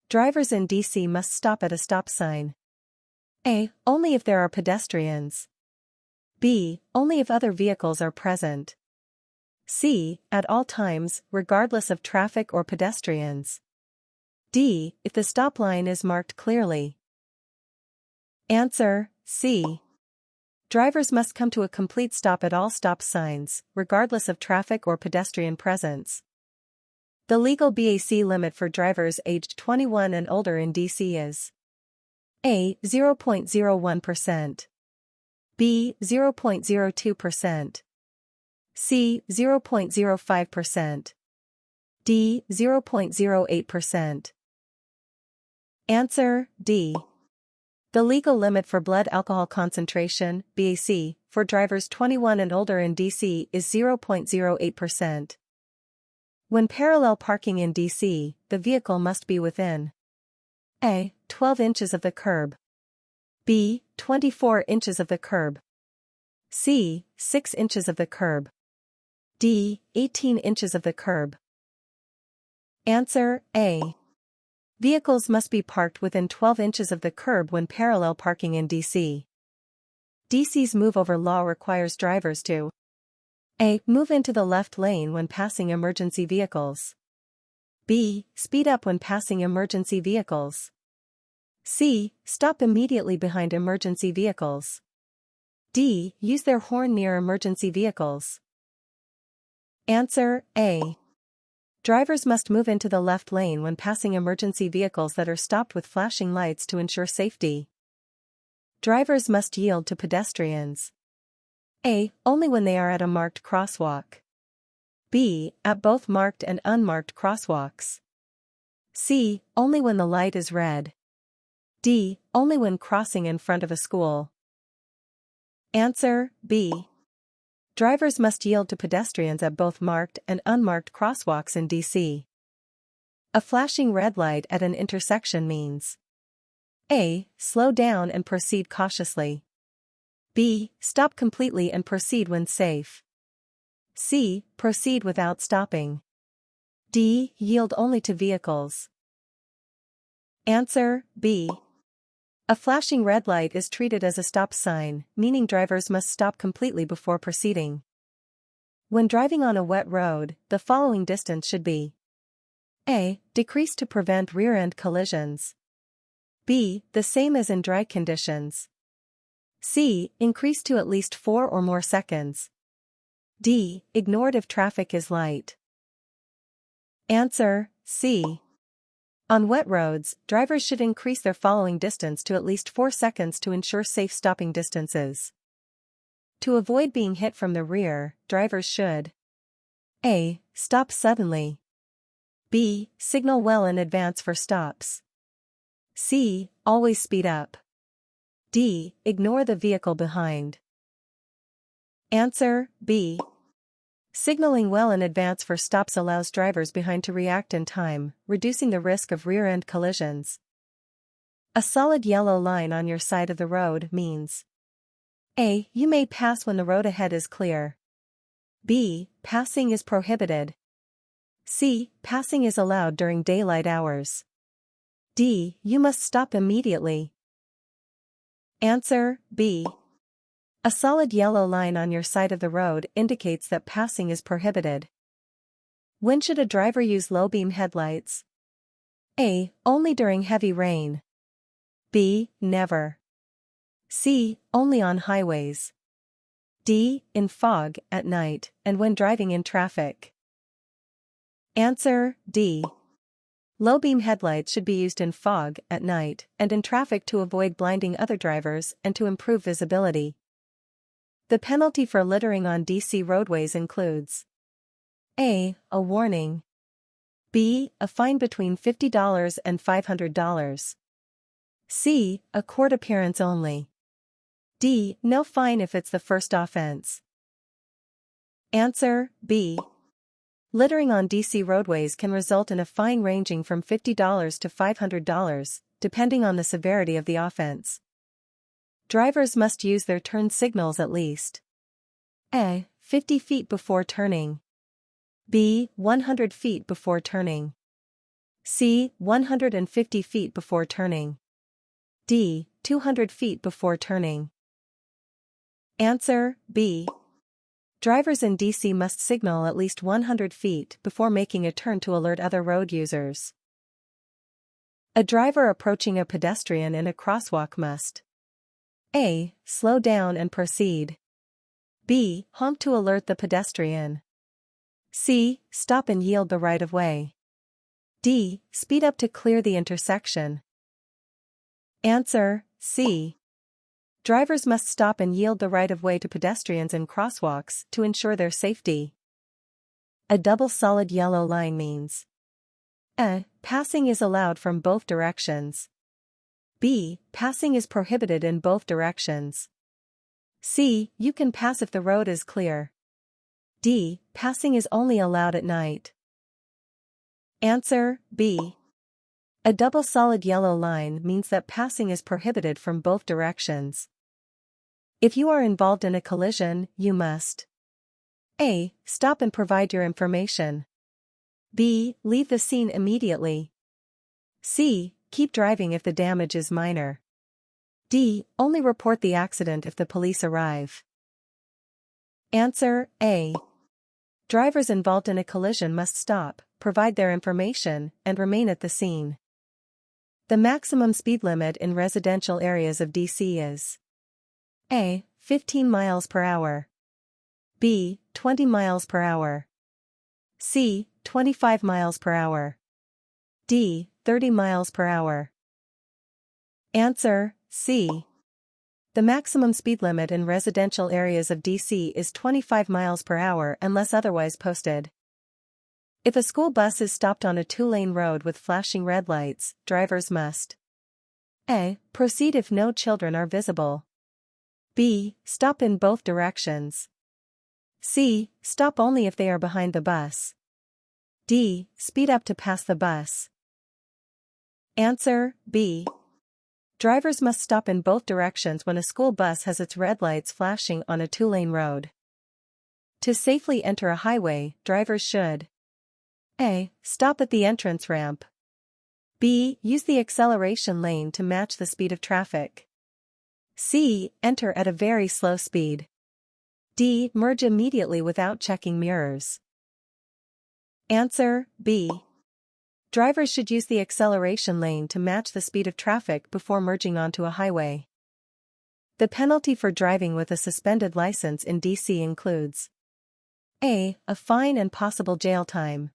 Drivers in DC must stop at a stop sign. A. Only if there are pedestrians. B. Only if other vehicles are present. C. At all times, regardless of traffic or pedestrians. D. If the stop line is marked clearly. Answer: C. Drivers must come to a complete stop at all stop signs, regardless of traffic or pedestrian presence. The legal BAC limit for drivers aged 21 and older in DC is A. 0.01%, B. 0.02%, C. 0.05%, D. 0.08%. Answer: D. The legal limit for blood alcohol concentration, BAC, for drivers 21 and older in DC is 0.08%. When parallel parking in DC, the vehicle must be within A. 12 inches of the curb, B. 24 inches of the curb, C. 6 inches of the curb, D. 18 inches of the curb. Answer: A. Vehicles must be parked within 12 inches of the curb when parallel parking in DC. DC's move-over law requires drivers to A. Move into the left lane when passing emergency vehicles. B. Speed up when passing emergency vehicles. C. Stop immediately behind emergency vehicles. D. Use their horn near emergency vehicles. Answer: A. Drivers must move into the left lane when passing emergency vehicles that are stopped with flashing lights to ensure safety. Drivers must yield to pedestrians. A. Only when they are at a marked crosswalk. B. At both marked and unmarked crosswalks. C. Only when the light is red. D. Only when crossing in front of a school. Answer: B. Drivers must yield to pedestrians at both marked and unmarked crosswalks in DC. A flashing red light at an intersection means A. Slow down and proceed cautiously. B. Stop completely and proceed when safe. C. Proceed without stopping. D. Yield only to vehicles. Answer: B. A flashing red light is treated as a stop sign, meaning drivers must stop completely before proceeding. When driving on a wet road, the following distance should be A. Decrease to prevent rear-end collisions. B. The same as in dry conditions. C. Increase to at least 4 or more seconds. D. Ignored if traffic is light. Answer: C. On wet roads, drivers should increase their following distance to at least 4 seconds to ensure safe stopping distances. To avoid being hit from the rear, drivers should A. Stop suddenly. B. Signal well in advance for stops. C. Always speed up. D. Ignore the vehicle behind. Answer: B. Signaling well in advance for stops allows drivers behind to react in time, reducing the risk of rear-end collisions. A solid yellow line on your side of the road means A. You may pass when the road ahead is clear. B. Passing is prohibited. C. Passing is allowed during daylight hours. D. You must stop immediately. Answer: B. A solid yellow line on your side of the road indicates that passing is prohibited. When should a driver use low-beam headlights? A. Only during heavy rain. B. Never. C. Only on highways. D. In fog, at night, and when driving in traffic. Answer: D. Low-beam headlights should be used in fog, at night, and in traffic to avoid blinding other drivers and to improve visibility. The penalty for littering on DC roadways includes A. A warning. B. A fine between $50 and $500. C. A court appearance only. D. No fine if it's the first offense. Answer: B. Littering on DC roadways can result in a fine ranging from $50 to $500, depending on the severity of the offense. Drivers must use their turn signals at least A. 50 feet before turning. B. 100 feet before turning. C. 150 feet before turning. D. 200 feet before turning. Answer, B. Drivers in DC must signal at least 100 feet before making a turn to alert other road users. A driver approaching a pedestrian in a crosswalk must A. Slow down and proceed. B. Honk to alert the pedestrian. C. Stop and yield the right-of-way. D. Speed up to clear the intersection. Answer, C. Drivers must stop and yield the right-of-way to pedestrians in crosswalks to ensure their safety. A double solid yellow line means A. Passing is allowed from both directions. B. Passing is prohibited in both directions. C. You can pass if the road is clear. D. Passing is only allowed at night. Answer, B. A double solid yellow line means that passing is prohibited from both directions. If you are involved in a collision, you must A. Stop and provide your information. B. Leave the scene immediately. C. Keep driving if the damage is minor. D. Only report the accident if the police arrive. Answer, A. Drivers involved in a collision must stop, provide their information, and remain at the scene. The maximum speed limit in residential areas of DC is A. 15 miles per hour. B. 20 miles per hour. C. 25 miles per hour. D. 30 miles per hour. Answer, C. The maximum speed limit in residential areas of DC is 25 miles per hour unless otherwise posted. If a school bus is stopped on a two-lane road with flashing red lights, drivers must A. Proceed if no children are visible. B. Stop in both directions. C. Stop only if they are behind the bus. D. Speed up to pass the bus. Answer, B. Drivers must stop in both directions when a school bus has its red lights flashing on a two-lane road. To safely enter a highway, drivers should A. Stop at the entrance ramp. B. Use the acceleration lane to match the speed of traffic. C. Enter at a very slow speed. D. Merge immediately without checking mirrors. Answer, B. Drivers should use the acceleration lane to match the speed of traffic before merging onto a highway. The penalty for driving with a suspended license in DC includes A. A fine and possible jail time.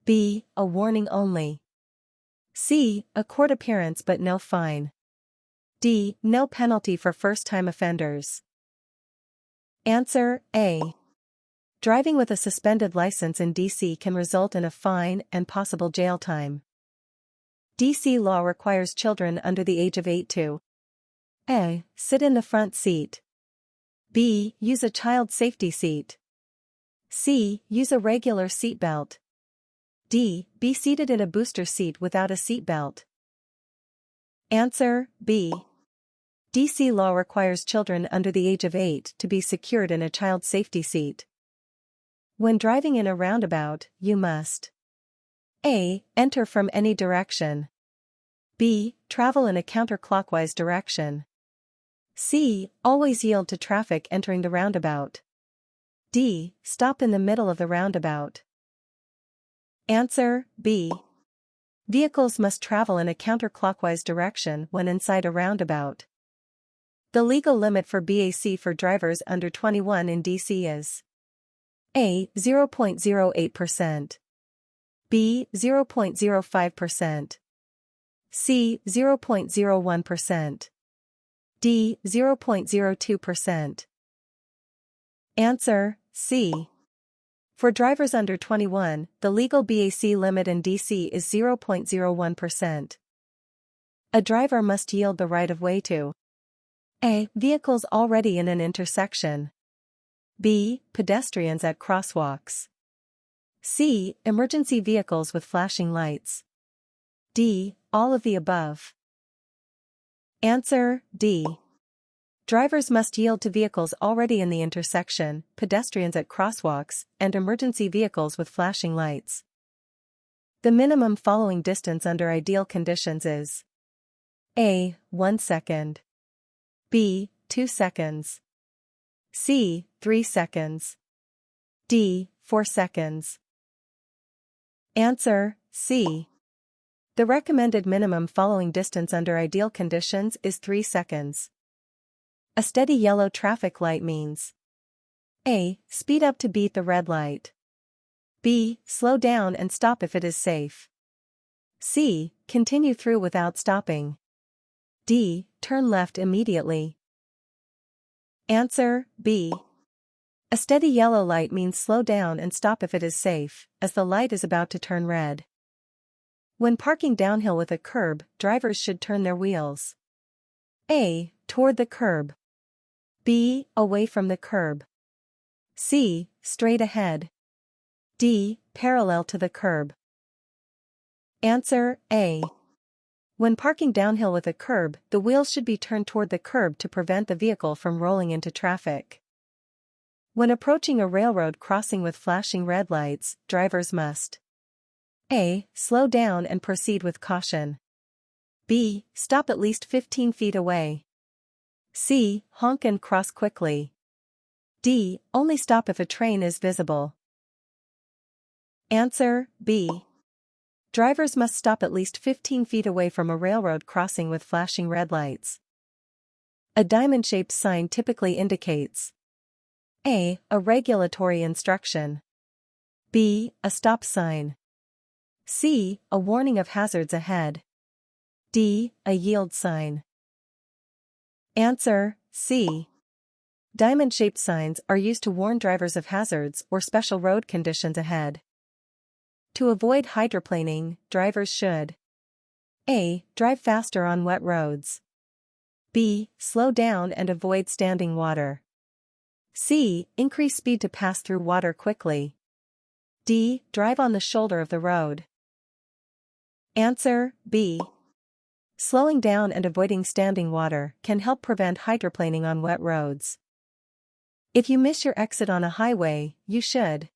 B. A warning only. C. A court appearance but no fine. D. No penalty for first-time offenders. Answer, A. Driving with a suspended license in DC can result in a fine and possible jail time. DC law requires children under the age of 8 to A. Sit in the front seat. B. Use a child safety seat. C. Use a regular seat belt. D. Be seated in a booster seat without a seat belt. Answer, B. DC law requires children under the age of 8 to be secured in a child safety seat. When driving in a roundabout, you must A. Enter from any direction. B. Travel in a counterclockwise direction. C. Always yield to traffic entering the roundabout. D. Stop in the middle of the roundabout. Answer, B. Vehicles must travel in a counterclockwise direction when inside a roundabout. The legal limit for BAC for drivers under 21 in DC is A. 0.08%. B. 0.05%. C. 0.01%. D. 0.02%. Answer, C. For drivers under 21, the legal BAC limit in DC is 0.01%. A driver must yield the right-of-way to A. Vehicles already in an intersection. B. Pedestrians at crosswalks. C. Emergency vehicles with flashing lights. D. All of the above. Answer, D. Drivers must yield to vehicles already in the intersection, pedestrians at crosswalks, and emergency vehicles with flashing lights. The minimum following distance under ideal conditions is A. 1 second. B. 2 seconds. C. 3 seconds. D. 4 seconds. Answer, C. The recommended minimum following distance under ideal conditions is 3 seconds. A steady yellow traffic light means A. Speed up to beat the red light. B. Slow down and stop if it is safe. C. Continue through without stopping. D. Turn left immediately. Answer, B. A steady yellow light means slow down and stop if it is safe, as the light is about to turn red. When parking downhill with a curb, drivers should turn their wheels A. Toward the curb. B. Away from the curb. C. Straight ahead. D. Parallel to the curb. Answer, A. When parking downhill with a curb, the wheels should be turned toward the curb to prevent the vehicle from rolling into traffic. When approaching a railroad crossing with flashing red lights, drivers must A. Slow down and proceed with caution. B. Stop at least 15 feet away. C. Honk and cross quickly. D. Only stop if a train is visible. Answer, B. Drivers must stop at least 15 feet away from a railroad crossing with flashing red lights. A diamond-shaped sign typically indicates A. A regulatory instruction. B. A stop sign. C. A warning of hazards ahead. D. A yield sign. Answer, C. Diamond-shaped signs are used to warn drivers of hazards or special road conditions ahead. To avoid hydroplaning, drivers should A. Drive faster on wet roads. B. Slow down and avoid standing water. C. Increase speed to pass through water quickly. D. Drive on the shoulder of the road. Answer, B. Slowing down and avoiding standing water can help prevent hydroplaning on wet roads. If you miss your exit on a highway, you should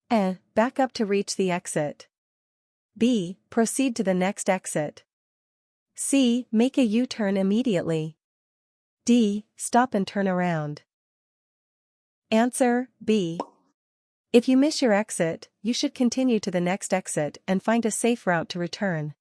A. Back up to reach the exit. B. Proceed to the next exit. C. Make a U-turn immediately. D. Stop and turn around. Answer, B. If you miss your exit, you should continue to the next exit and find a safe route to return.